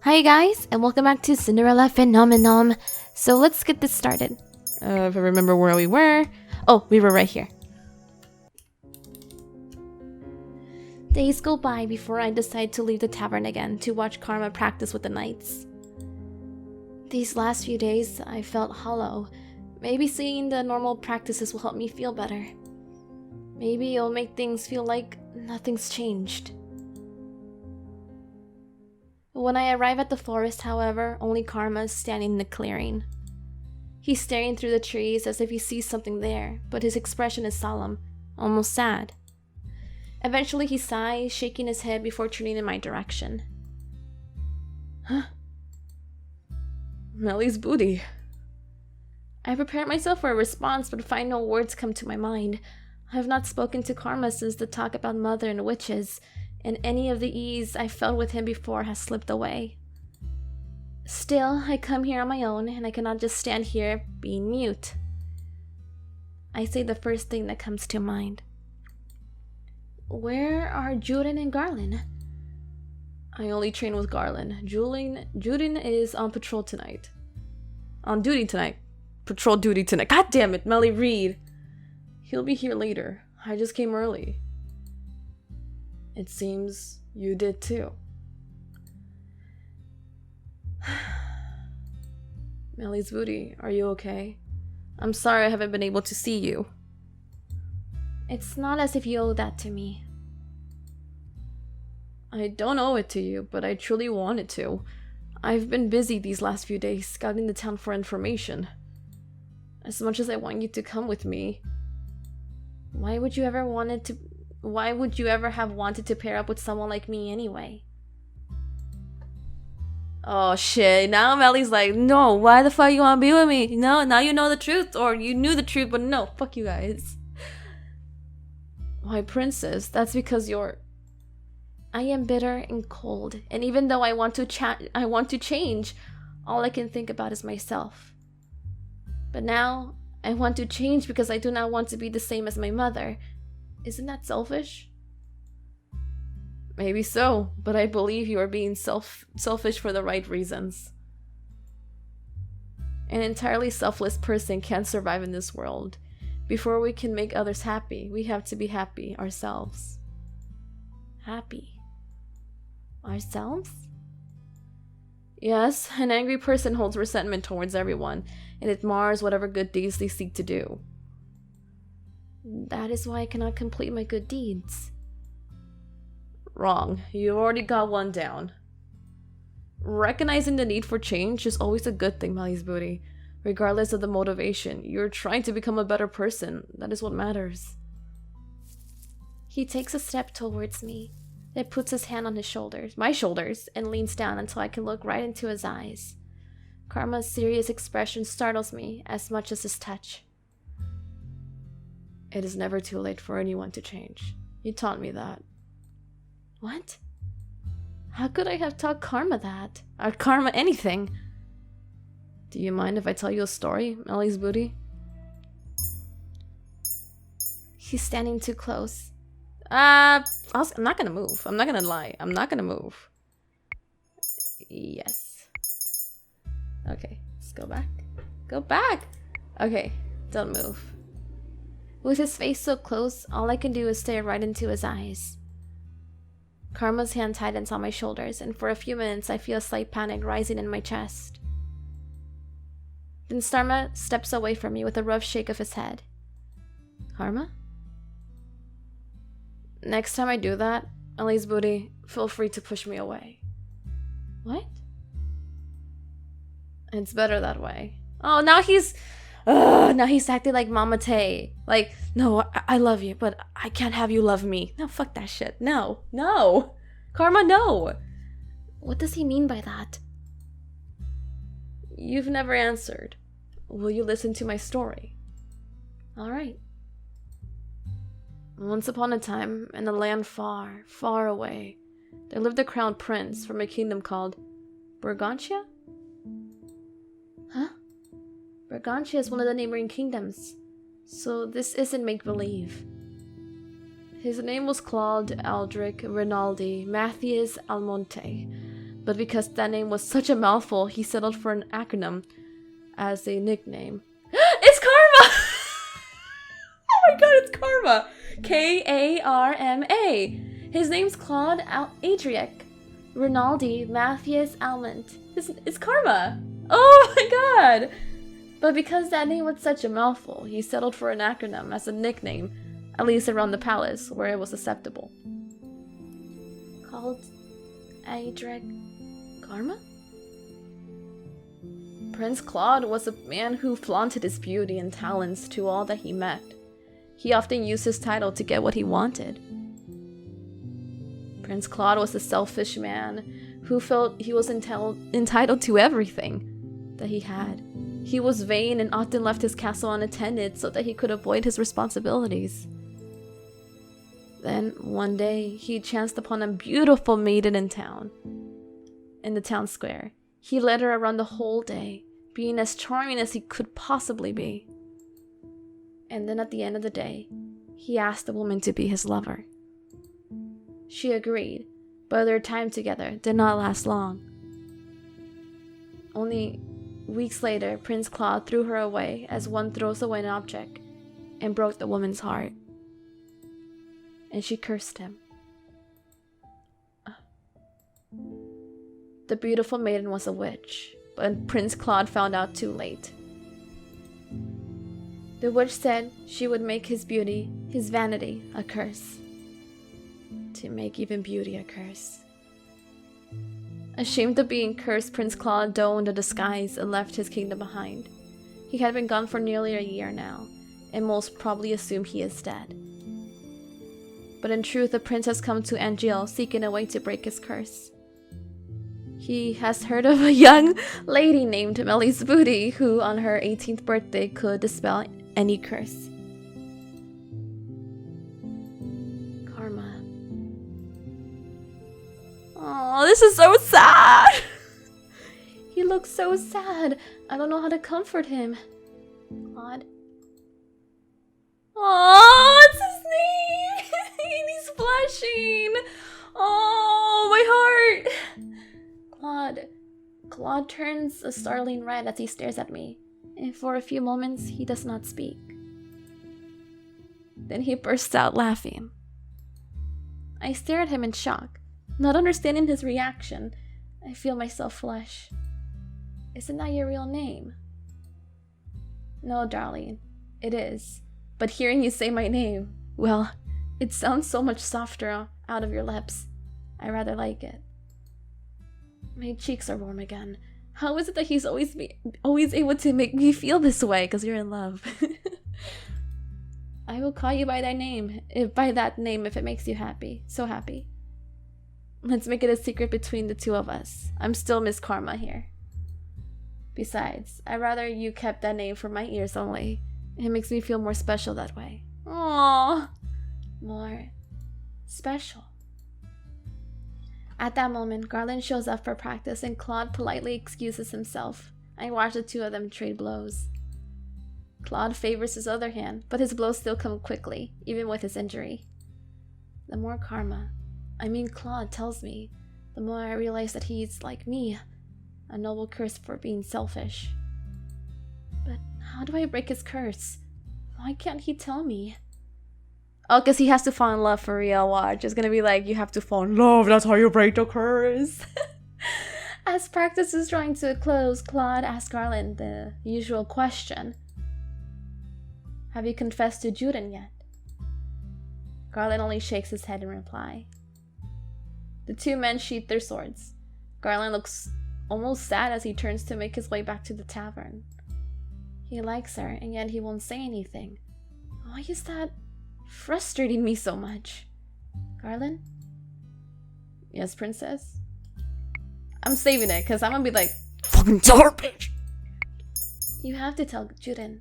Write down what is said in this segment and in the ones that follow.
Hi guys, and welcome back to Cinderella Phenomenon. So let's get this started. If I remember where we were. Oh, we were right here. Days go by before I decide to leave the tavern again to watch Karma practice with the knights. These last few days, I felt hollow. Maybe seeing the normal practices will help me feel better. Maybe it'll make things feel like nothing's changed. When I arrive at the forest, however, only Karma is standing in the clearing. He's staring through the trees as if he sees something there, but his expression is solemn, almost sad. Eventually he sighs, shaking his head before turning in my direction. Huh? MeliZ's booty. I prepared myself for a response, but find no words come to my mind. I have not spoken to Karma since the talk about mother and witches, and any of the ease I felt with him before has slipped away. Still, I come here on my own, and I cannot just stand here being mute. I say the first thing that comes to mind. Where are Juden and Garland? I only train with Garland. Juden is on patrol tonight. On duty tonight. Patrol duty tonight. God damn it, Melly, read. He'll be here later. I just came early. It seems you did too. MeliZ booty, are you okay? I'm sorry I haven't been able to see you. It's not as if you owe that to me. I don't owe it to you, but I truly wanted to. I've been busy these last few days scouting the town for information. As much as I want you to come with me, why would you ever have wanted to pair up with someone like me anyway? Oh shit, now Melly's like, no, why the fuck you wanna be with me? No, now you know the truth, or you knew the truth, but no, fuck you guys. Why, princess, that's because I am bitter and cold, and even though I want to change, all I can think about is myself. But now, I want to change because I do not want to be the same as my mother. Isn't that selfish? Maybe so, but I believe you are being selfish for the right reasons. An entirely selfless person can't survive in this world. Before we can make others happy, we have to be happy ourselves. Happy? Ourselves? Yes, an angry person holds resentment towards everyone, and it mars whatever good deeds they seek to do. That is why I cannot complete my good deeds. Wrong. You've already got one down. Recognizing the need for change is always a good thing, MeliZ booty. Regardless of the motivation, you're trying to become a better person. That is what matters. He takes a step towards me, then puts his hand on my shoulders, and leans down until I can look right into his eyes. Karma's serious expression startles me as much as his touch. It is never too late for anyone to change. You taught me that. What? How could I have taught Karma that? Or Karma anything? Do you mind if I tell you a story, MeliZ booty? He's standing too close. I'm not gonna move. I'm not gonna lie. I'm not gonna move. Yes. Okay, let's go back. Go back! Okay, don't move. With his face so close, all I can do is stare right into his eyes. Karma's hand tightens on my shoulders, and for a few minutes I feel a slight panic rising in my chest. Then Starma steps away from me with a rough shake of his head. Karma? Next time I do that, MeliZ booty, feel free to push me away. What? It's better that way. Oh, now he's acting like Mama Tay. Like, no, I love you, but I can't have you love me. No, fuck that shit. No. Karma, no. What does he mean by that? You've never answered. Will you listen to my story? Alright. Once upon a time, in a land far, far away, there lived a crown prince from a kingdom called Bergantia? Huh? Bergantia is one of the neighboring kingdoms, so this isn't make-believe. His name was Claude Aldrich Rinaldi Mathias Almonte, But because that name was such a mouthful, he settled for an acronym as a nickname. It's Karma! Oh my god, it's Karma! Karma. His name's Claude Adriec Rinaldi Matthias Almond. It's Karma! Oh my god! But because that name was such a mouthful, he settled for an acronym as a nickname, at least around the palace, where it was acceptable. Called Adriec Karma? Prince Claude was a man who flaunted his beauty and talents to all that he met. He often used his title to get what he wanted. Prince Claude was a selfish man who felt he was entitled to everything that he had. He was vain and often left his castle unattended so that he could avoid his responsibilities. Then, one day, he chanced upon a beautiful maiden in the town square. He led her around the whole day, being as charming as he could possibly be. And then at the end of the day, he asked the woman to be his lover. She agreed, but their time together did not last long. Only weeks later, Prince Claude threw her away as one throws away an object, and broke the woman's heart. And she cursed him. The beautiful maiden was a witch, but Prince Claude found out too late. The witch said she would make his beauty, his vanity, a curse. To make even beauty a curse. Ashamed of being cursed, Prince Claude donned a disguise and left his kingdom behind. He had been gone for nearly a year now, and most probably assumed he is dead. But in truth, the prince has come to Angeal seeking a way to break his curse. He has heard of a young lady named MeliZ who, on her 18th birthday, could dispel any curse. Karma. Oh, this is so sad! He looks so sad. I don't know how to comfort him. Claude. Oh, it's his name! He's blushing! Oh, my heart! Claude turns a startling red as he stares at me, and for a few moments he does not speak. Then he bursts out laughing. I stare at him in shock, not understanding his reaction. I feel myself flush. Isn't that your real name? No, darling, it is. But hearing you say my name, well, it sounds so much softer out of your lips. I rather like it. My cheeks are warm again. How is it that he's always able to make me feel this way? Because you're in love. I will call you by that name if it makes you happy. So happy. Let's make it a secret between the two of us. I'm still Miss Karma here. Besides, I'd rather you kept that name for my ears only. It makes me feel more special that way. Aww. More special. At that moment, Garland shows up for practice and Claude politely excuses himself. I watch the two of them trade blows. Claude favors his other hand, but his blows still come quickly, even with his injury. The more Claude tells me, the more I realize that he's like me, a noble curse for being selfish. But how do I break his curse? Why can't he tell me? Oh, because he has to fall in love for real. Watch. It's gonna be like, you have to fall in love. That's how you break the curse. As practice is drawing to a close, Claude asks Garland the usual question. Have you confessed to Juden yet? Garland only shakes his head in reply. The two men sheath their swords. Garland looks almost sad as he turns to make his way back to the tavern. He likes her, and yet he won't say anything. Why is that frustrating me so much? Garland? Yes, princess? I'm saving it, because I'm gonna be like, fucking tell her, bitch! You have to tell Juden.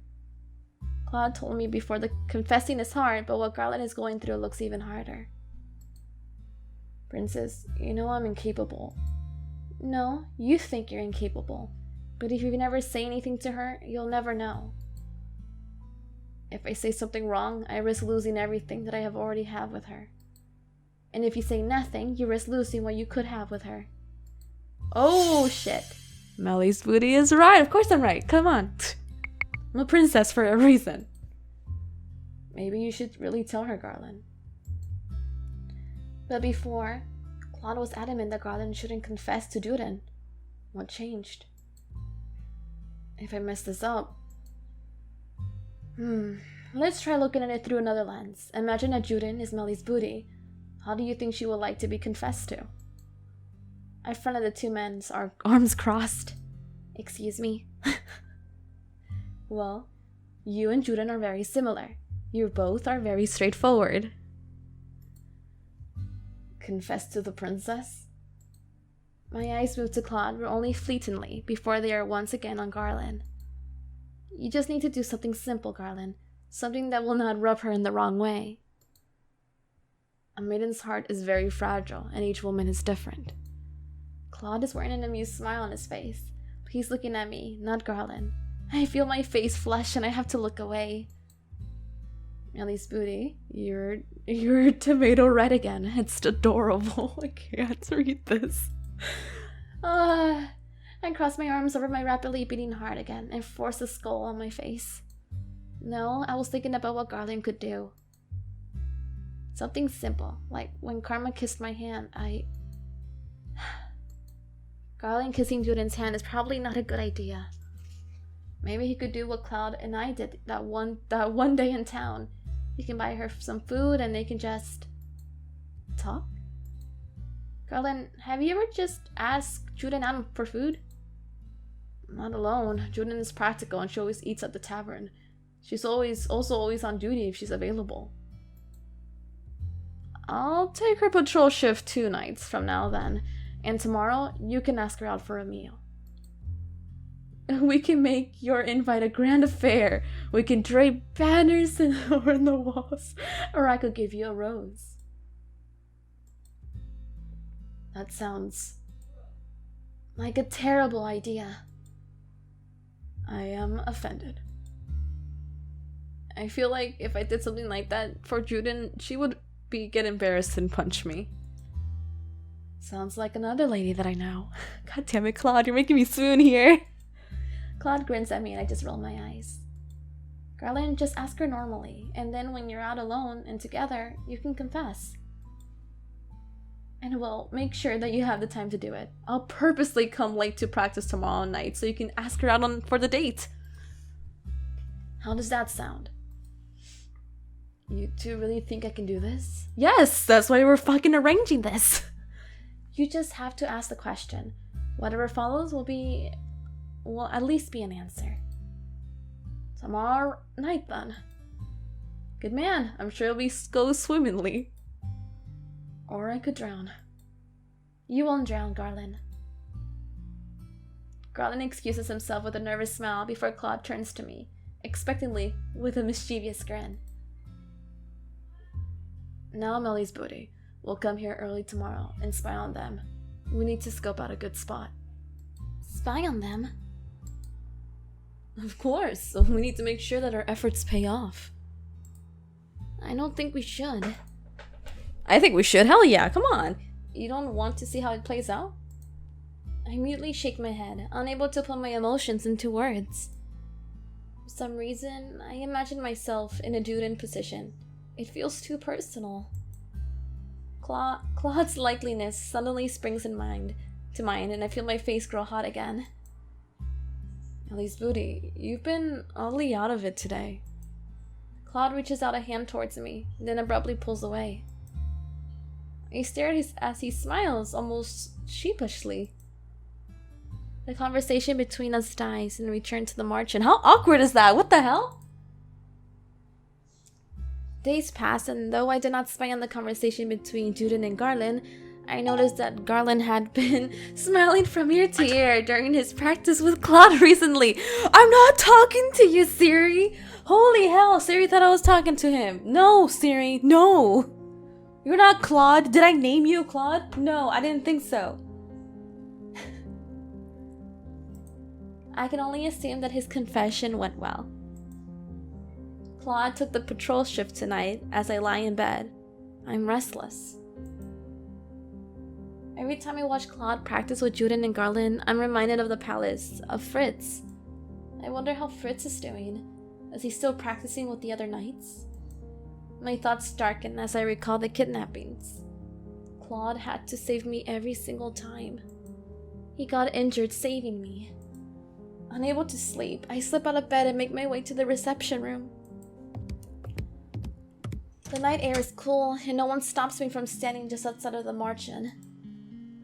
Claude told me before the confessing is hard, but what Garland is going through looks even harder. Princess, you know I'm incapable. No, you think you're incapable. But if you never say anything to her, you'll never know. If I say something wrong, I risk losing everything that I have already have with her. And if you say nothing, you risk losing what you could have with her. Oh shit. MeliZ booty is right. Of course I'm right. Come on. I'm a princess for a reason. Maybe you should really tell her, Garland. But before, Claude was adamant that Garland shouldn't confess to Juden. What changed? If I mess this up... Let's try looking at it through another lens. Imagine that Juden is MeliZ booty. How do you think she would like to be confessed to? I fronted the two men, our arms crossed. Excuse me? Well, you and Juden are very similar. You both are very straightforward. Confess to the princess? My eyes moved to Claude, but only fleetingly, before they are once again on Garland. You just need to do something simple, Garland. Something that will not rub her in the wrong way. A maiden's heart is very fragile, and each woman is different. Claude is wearing an amused smile on his face. But he's looking at me, not Garland. I feel my face flush and I have to look away. MeliZ booty, you're tomato red again. It's adorable. I can't read this. I cross my arms over my rapidly beating heart again and force a skull on my face. No, I was thinking about what Garland could do. Something simple, like when Karma kissed my hand, Garland kissing Juden's hand is probably not a good idea. Maybe he could do what Cloud and I did that one day in town. He can buy her some food and they can just... talk? Garland, have you ever just asked Juden out for food? Not alone. Juden is practical and she always eats at the tavern. She's also always on duty if she's available. I'll take her patrol shift 2 nights from now then. And tomorrow, you can ask her out for a meal. We can make your invite a grand affair. We can drape banners on the walls. Or I could give you a rose. That sounds like a terrible idea. I am offended. I feel like if I did something like that for Juden, she would get embarrassed and punch me. Sounds like another lady that I know. God damn it, Claude, you're making me swoon here. Claude grins at me and I just roll my eyes. Garland, just ask her normally, and then when you're out alone and together, you can confess. And we'll make sure that you have the time to do it. I'll purposely come late to practice tomorrow night so you can ask her out for the date. How does that sound? You two really think I can do this? Yes, that's why we're fucking arranging this. You just have to ask the question. Whatever follows will at least be an answer. Tomorrow night then. Good man, I'm sure it'll go swimmingly. Or I could drown. You won't drown, Garland. Garland excuses himself with a nervous smile before Claude turns to me, expectantly with a mischievous grin. Now, MeliZ booty, we'll come here early tomorrow and spy on them. We need to scope out a good spot. Spy on them? Of course, we need to make sure that our efforts pay off. I don't think we should. I think we should. Hell yeah, come on. You don't want to see how it plays out? I immediately shake my head, unable to put my emotions into words. For some reason, I imagine myself in a Juden position. It feels too personal. Claude's likeliness suddenly springs to mind, and I feel my face grow hot again. MeliZ booty, you've been oddly out of it today. Claude reaches out a hand towards me, then abruptly pulls away. I stare as he smiles, almost sheepishly. The conversation between us dies and we return to the march. How awkward is that? What the hell? Days pass, and though I did not spy on the conversation between Juden and Garland, I noticed that Garland had been smiling from ear to ear during his practice with Claude recently. I'm not talking to you, Siri! Holy hell, Siri thought I was talking to him. No, Siri, no! You're not Claude. Did I name you Claude? No, I didn't think so. I can only assume that his confession went well. Claude took the patrol shift tonight as I lie in bed. I'm restless. Every time I watch Claude practice with Juden and Garland, I'm reminded of the palace, of Fritz. I wonder how Fritz is doing. Is he still practicing with the other knights? My thoughts darken as I recall the kidnappings. Claude had to save me every single time. He got injured saving me. Unable to sleep, I slip out of bed and make my way to the reception room. The night air is cool and no one stops me from standing just outside of the margin.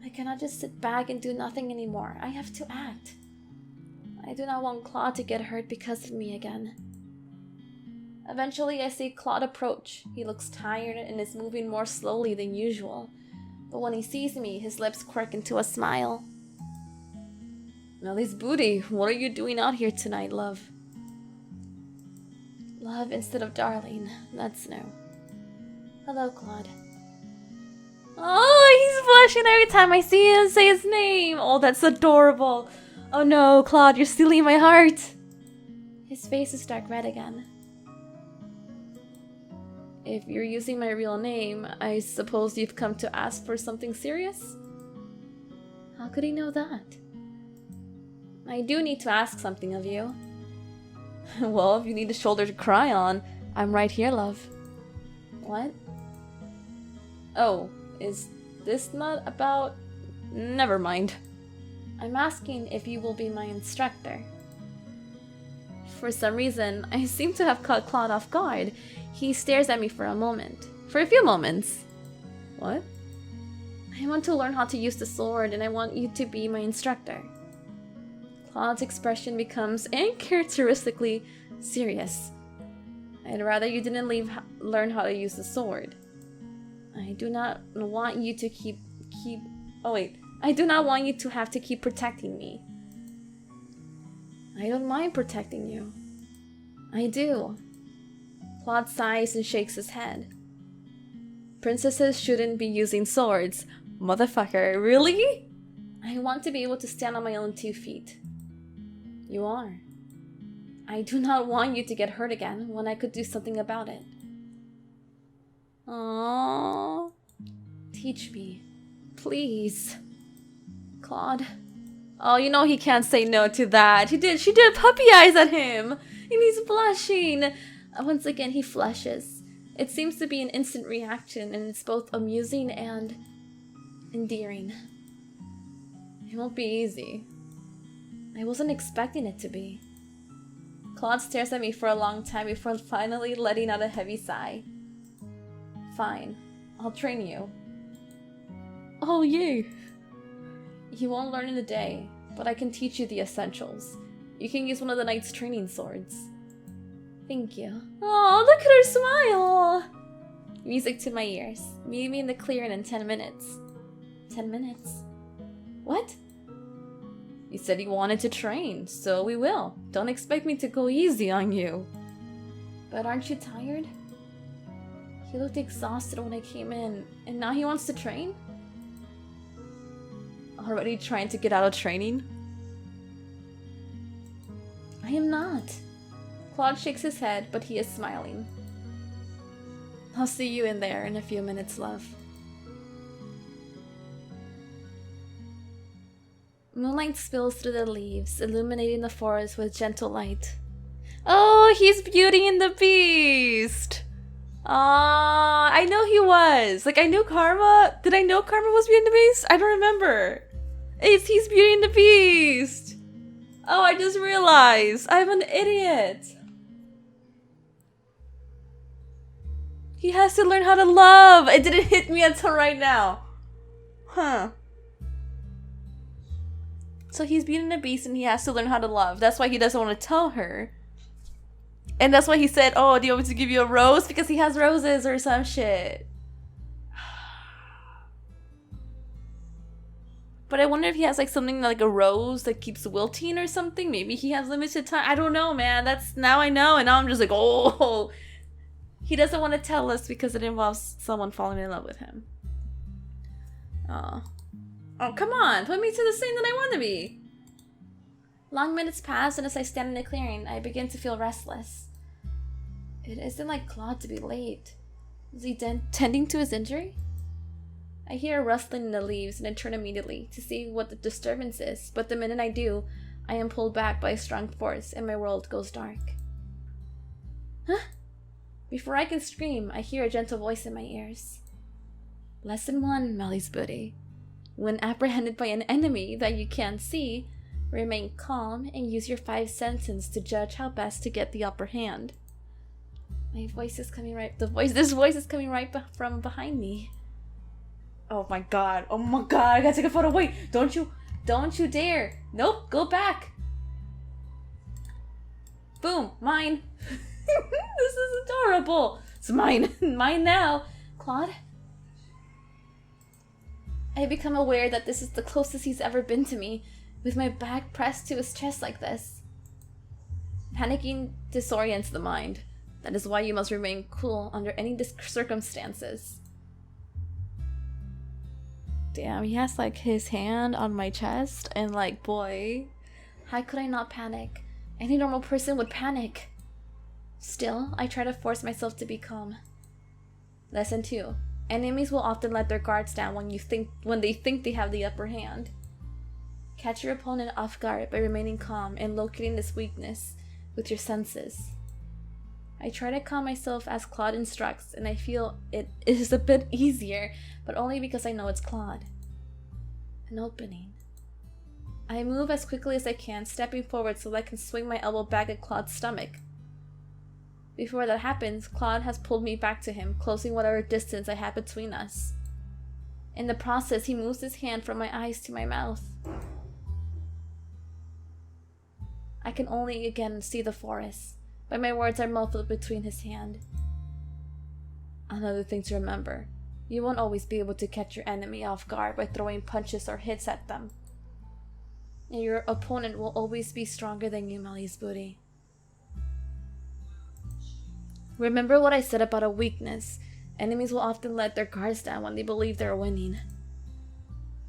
I cannot just sit back and do nothing anymore. I have to act. I do not want Claude to get hurt because of me again. Eventually, I see Claude approach. He looks tired and is moving more slowly than usual. But when he sees me, his lips quirk into a smile. MeliZ booty, what are you doing out here tonight, love? Love instead of darling. That's no. Hello, Claude. Oh, he's blushing every time I see him say his name. Oh, that's adorable. Oh no, Claude, you're stealing my heart. His face is dark red again. If you're using my real name, I suppose you've come to ask for something serious? How could he know that? I do need to ask something of you. Well, if you need a shoulder to cry on, I'm right here, love. What? Oh, is this not about... Never mind. I'm asking if you will be my instructor. For some reason, I seem to have caught Claude off guard. He stares at me for a moment. For a few moments. What? I want to learn how to use the sword and I want you to be my instructor. Claude's expression becomes uncharacteristically serious. I'd rather you didn't learn how to use the sword. I do not want you to I do not want you to have to keep protecting me. I don't mind protecting you. I do. Claude sighs and shakes his head. Princesses shouldn't be using swords. Motherfucker, really? I want to be able to stand on my own 2 feet. You are. I do not want you to get hurt again when I could do something about it. Aww. Teach me. Please. Claude. Oh, you know he can't say no to that. She did puppy eyes at him. And he's blushing. Once again, he flushes. It seems to be an instant reaction, and it's both amusing and endearing. It won't be easy. I wasn't expecting it to be. Claude stares at me for a long time before finally letting out a heavy sigh. Fine. I'll train you. Oh, yay. You won't learn in a day, but I can teach you the essentials. You can use one of the knight's training swords. Thank you. Oh, look at her smile! Music to my ears. Meet me in the clearing in 10 minutes. 10 minutes? What? You said you wanted to train, so we will. Don't expect me to go easy on you. But aren't you tired? He looked exhausted when I came in, and now he wants to train? Already trying to get out of training? I am not. Claude shakes his head, but he is smiling. I'll see you in there in a few minutes, love. Moonlight spills through the leaves, illuminating the forest with gentle light. Oh, he's Beauty and the Beast! Ah, I know he was. Like, I knew Karma. Did I know Karma was Beauty and the Beast? I don't remember. He's Beauty and the Beast! Oh, I just realized. I'm an idiot. He has to learn how to love. It didn't hit me until right now. Huh. So he's Beauty and the Beast and he has to learn how to love. That's why he doesn't want to tell her. And that's why he said, oh, do you want me to give you a rose? Because he has roses or some shit. But I wonder if he has like something like a rose that keeps wilting or something. Maybe he has limited time. I don't know, man. That's now I know. And now I'm just like, oh. He doesn't want to tell us because it involves someone falling in love with him. Oh. Oh, come on. Put me to the scene that I want to be. Long minutes pass, and as I stand in the clearing, I begin to feel restless. It isn't like Claude to be late. Is he tending to his injury? I hear a rustling in the leaves and I turn immediately to see what the disturbance is, but the minute I do, I am pulled back by a strong force and my world goes dark. Huh? Before I can scream, I hear a gentle voice in my ears. Lesson 1, MeliZ booty. When apprehended by an enemy that you can't see, remain calm and use your 5 senses to judge how best to get the upper hand. My voice is coming right. This voice is coming right from behind me. Oh my god! Oh my god! I gotta take a photo. Wait! Don't you dare! Nope! Go back! Boom! Mine! This is adorable! It's mine! Mine now! Claude? I become aware that this is the closest he's ever been to me, with my back pressed to his chest like this. Panicking disorients the mind. That is why you must remain cool under any circumstances. Damn, he has like his hand on my chest and like, boy, how could I not panic? Any normal person would panic. Still, I try to force myself to be calm. Lesson 2. Enemies will often let their guards down when they think they have the upper hand. Catch your opponent off guard by remaining calm and locating this weakness with your senses. I try to calm myself as Claude instructs, and I feel it is a bit easier, but only because I know it's Claude. An opening. I move as quickly as I can, stepping forward so that I can swing my elbow back at Claude's stomach. Before that happens, Claude has pulled me back to him, closing whatever distance I had between us. In the process, he moves his hand from my eyes to my mouth. I can only again see the forest, but my words are muffled between his hand. Another thing to remember, you won't always be able to catch your enemy off guard by throwing punches or hits at them. And your opponent will always be stronger than you, MeliZ booty. Remember what I said about a weakness. Enemies will often let their guards down when they believe they're winning.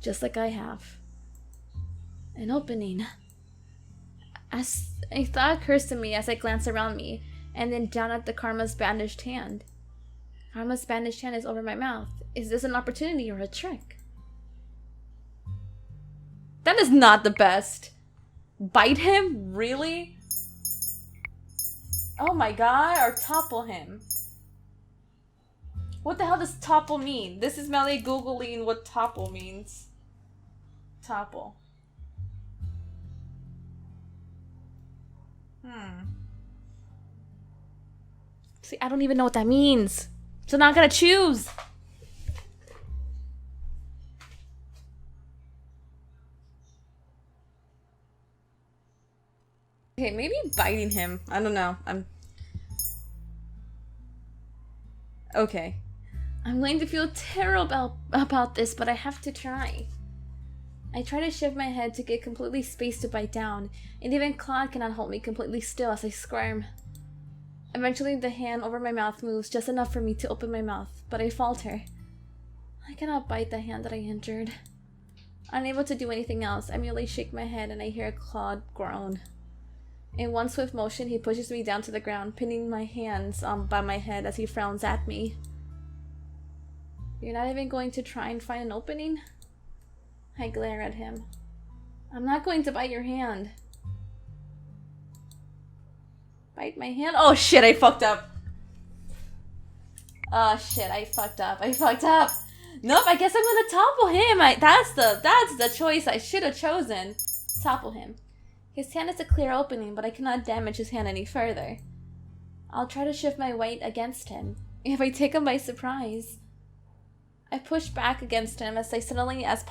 Just like I have. An opening. As a thought occurs to me as I glance around me, and then down at the Karma's bandaged hand. Karma's bandaged hand is over my mouth. Is this an opportunity or a trick? That is not the best. Bite him? Really? Oh my god, or topple him. What the hell does topple mean? This is Melly Googling what topple means. Topple. See, I don't even know what that means. So now I'm gonna choose. Okay, maybe biting him. I don't know. Okay. I'm going to feel terrible about this, but I have to try. I try to shift my head to get completely spaced to bite down, and even Claude cannot hold me completely still as I squirm. Eventually, the hand over my mouth moves just enough for me to open my mouth, but I falter. I cannot bite the hand that I injured. Unable to do anything else, I merely shake my head and I hear Claude groan. In one swift motion, he pushes me down to the ground, pinning my hands by my head as he frowns at me. You're not even going to try and find an opening? I glare at him. I'm not going to bite your hand. Bite my hand? Oh shit, I fucked up. Oh shit, I fucked up. Nope, I guess I'm gonna topple him. That's the choice I should have chosen. Topple him. His hand is a clear opening, but I cannot damage his hand any further. I'll try to shift my weight against him. If I take him by surprise. I push back against him as I as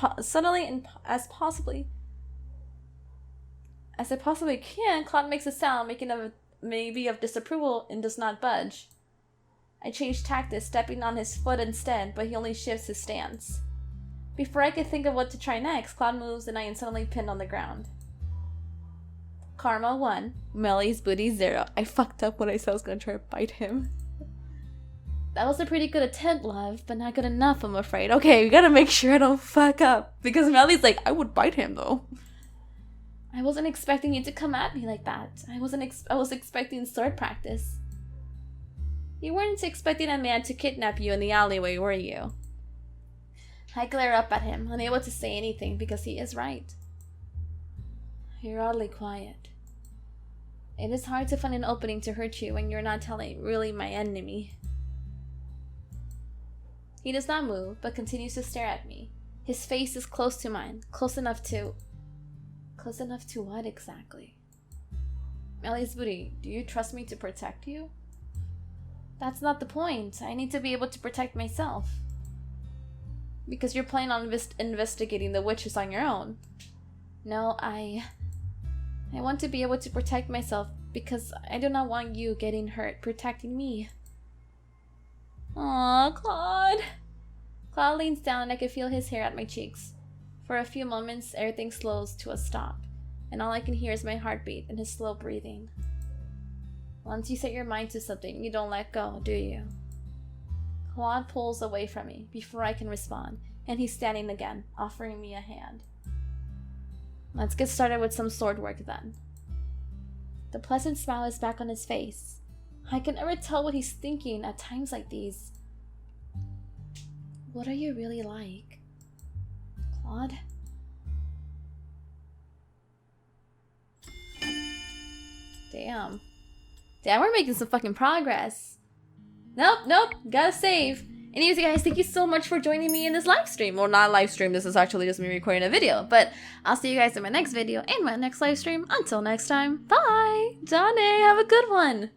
I possibly can. Claude makes a sound, making maybe of disapproval, and does not budge. I change tactics, stepping on his foot instead, but he only shifts his stance. Before I could think of what to try next, Claude moves and I am suddenly pinned on the ground. Karma 1, MeliZ booty 0. I fucked up when I said I was gonna try to bite him. That was a pretty good attempt, love, but not good enough, I'm afraid. Okay, we gotta make sure I don't fuck up. Because Melly's like, I would bite him, though. I wasn't expecting you to come at me like that. I was expecting sword practice. You weren't expecting a man to kidnap you in the alleyway, were you? I glare up at him, unable to say anything because he is right. You're oddly quiet. It is hard to find an opening to hurt you when you're not really my enemy. He does not move, but continues to stare at me. His face is close to mine, close enough to... Close enough to what exactly? MeliZ booty, do you trust me to protect you? That's not the point. I need to be able to protect myself. Because you're planning on investigating the witches on your own. No, I want to be able to protect myself because I do not want you getting hurt protecting me. Aww, Claude. Claude leans down and I can feel his hair at my cheeks. For a few moments, everything slows to a stop, and all I can hear is my heartbeat and his slow breathing. Once you set your mind to something, you don't let go, do you? Claude pulls away from me before I can respond, and he's standing again, offering me a hand. Let's get started with some sword work then. The pleasant smile is back on his face. I can never tell what he's thinking at times like these. What are you really like, Claude? Damn, we're making some fucking progress. Nope, gotta save. Anyways, guys, thank you so much for joining me in this live stream. Well, not live stream, this is actually just me recording a video. But I'll see you guys in my next video and my next live stream. Until next time, bye! Johnny, have a good one!